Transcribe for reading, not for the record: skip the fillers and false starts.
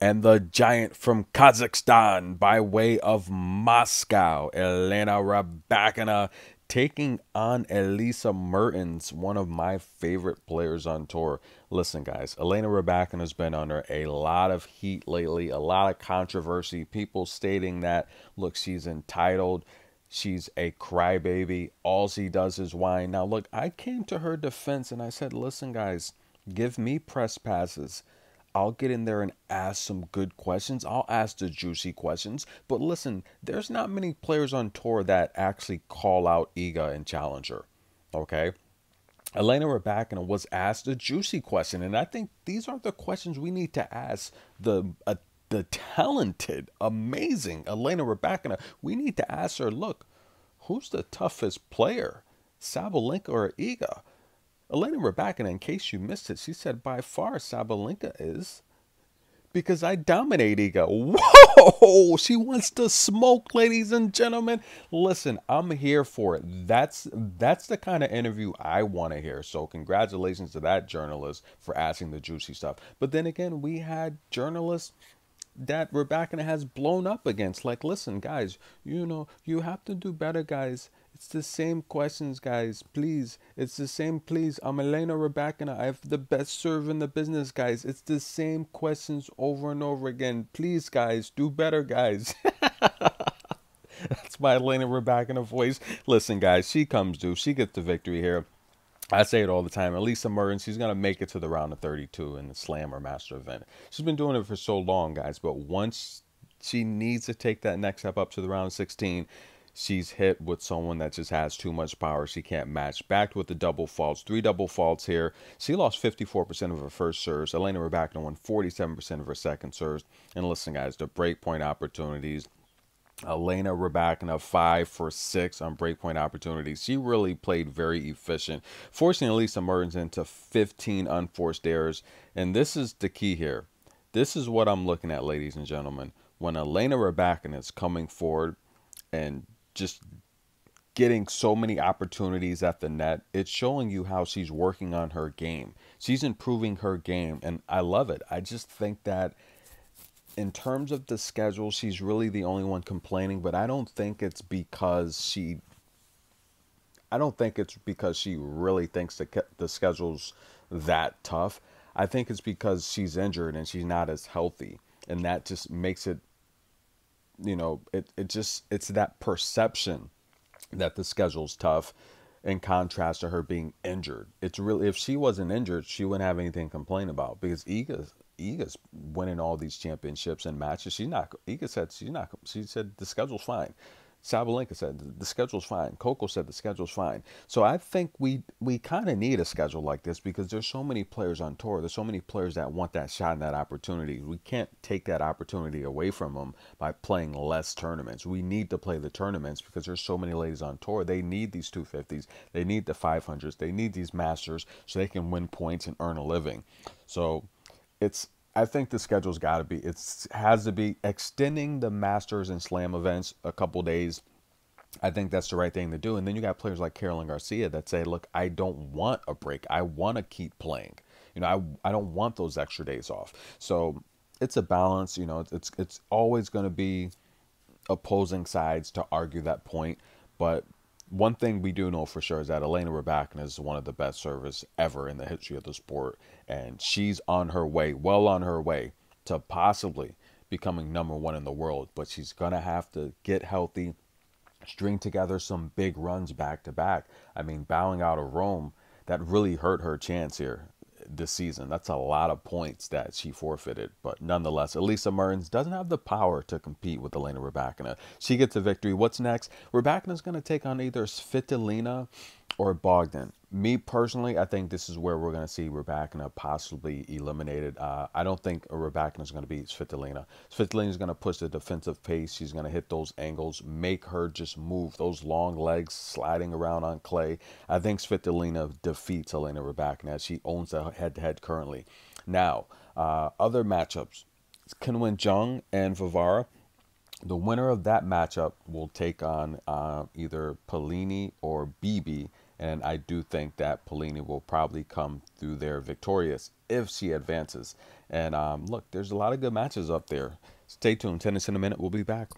And the giant from Kazakhstan by way of Moscow, Elena Rybakina, taking on Elise Mertens, one of my favorite players on tour. Listen, guys, Elena Rybakina has been under a lot of heat lately, a lot of controversy. People stating that, look, she's entitled. She's a crybaby. All she does is whine. Now, look, I came to her defense and I said, listen, guys, give me press passes. I'll get in there and ask some good questions. I'll ask the juicy questions. But listen, there's not many players on tour that actually call out Iga and challenge her. Okay? Elena Rybakina was asked a juicy question, and I think these are the questions we need to ask the talented, amazing Elena Rybakina. We need to ask her, look, who's the toughest player, Sabalenka or Iga? Elena Rybakina, in case you missed it, she said by far Sabalenka is because I dominate Iga. Whoa! She wants to smoke, ladies and gentlemen. Listen, I'm here for it. That's the kind of interview I want to hear. So congratulations to that journalist for asking the juicy stuff. But then again, we had journalists that Rybakina has blown up against. Like, listen, guys, you have to do better, guys. It's the same questions, guys. Please. It's the same, please. I'm Elena Rybakina. I have the best serve in the business, guys. It's the same questions over and over again. Please, guys, do better, guys. That's my Elena Rybakina voice. Listen, guys, she comes due. She gets the victory here. I say it all the time. Elise Mertens, she's going to make it to the round of 32 in the Slam or Master event. She's been doing it for so long, guys. But once she needs to take that next step up to the round of 16, she's hit with someone that just has too much power. She can't match. Backed with the double faults. 3 double faults here. She lost 54% of her first serves. Elena Rybakina won 47% of her second serves. And listen, guys, the breakpoint opportunities. Elena Rybakina 5 for 6 on breakpoint opportunities. She really played very efficient, forcing Elise Mertens into 15 unforced errors. And this is the key here. This is what I'm looking at, ladies and gentlemen. When Elena Rybakina is coming forward and just getting so many opportunities at the net, it's showing you how she's working on her game. She's improving her game, and I love it. I just think that in terms of the schedule, she's really the only one complaining, but I don't think it's because she really thinks the schedule's that tough. I think it's because she's injured and she's not as healthy, and that just makes it, it's that perception that the schedule's tough in contrast to her being injured. It's really, if she wasn't injured, she wouldn't have anything to complain about because Iga's winning all these championships and matches. Iga said she said the schedule's fine. Sabalenka said the schedule's fine. Coco said the schedule's fine. So I think we kind of need a schedule like this because there's so many players on tour. There's so many players that want that shot and that opportunity. We can't take that opportunity away from them by playing less tournaments. We need to play the tournaments because there's so many ladies on tour. They need these 250s. They need the 500s. They need these masters so they can win points and earn a living. So I think the schedule's got to be, has to be extending the Masters and Slam events a couple days. I think that's the right thing to do. And then you got players like Caroline Garcia that say, look, I don't want a break. I want to keep playing. I don't want those extra days off. So it's a balance. It's always going to be opposing sides to argue that point. But one thing we do know for sure is that Elena Rybakina is one of the best servers ever in the history of the sport. And she's on her way, well on her way to possibly becoming #1 in the world. But she's going to have to get healthy, string together some big runs back to back. I mean, bowing out of Rome, that really hurt her chance here this season. That's a lot of points that she forfeited. But nonetheless, Elise Mertens doesn't have the power to compete with Elena Rybakina. She gets a victory. What's next? Rybakina's going to take on either Svitolina or Bogdan. Me personally, I think this is where we're going to see Rybakina possibly eliminated. I don't think Rybakina is going to beat Svitolina. Svitolina is going to push the defensive pace. She's going to hit those angles, make her just move those long legs sliding around on clay. I think Svitolina defeats Elena Rybakina as she owns the head-to-head currently. Now, other matchups. Qinwen Zheng and Vivara. The winner of that matchup will take on either Polini or Bibi And I do think that Polini will probably come through there victorious if she advances. And look, there's a lot of good matches up there. Stay tuned. Tennis in a minute. We'll be back.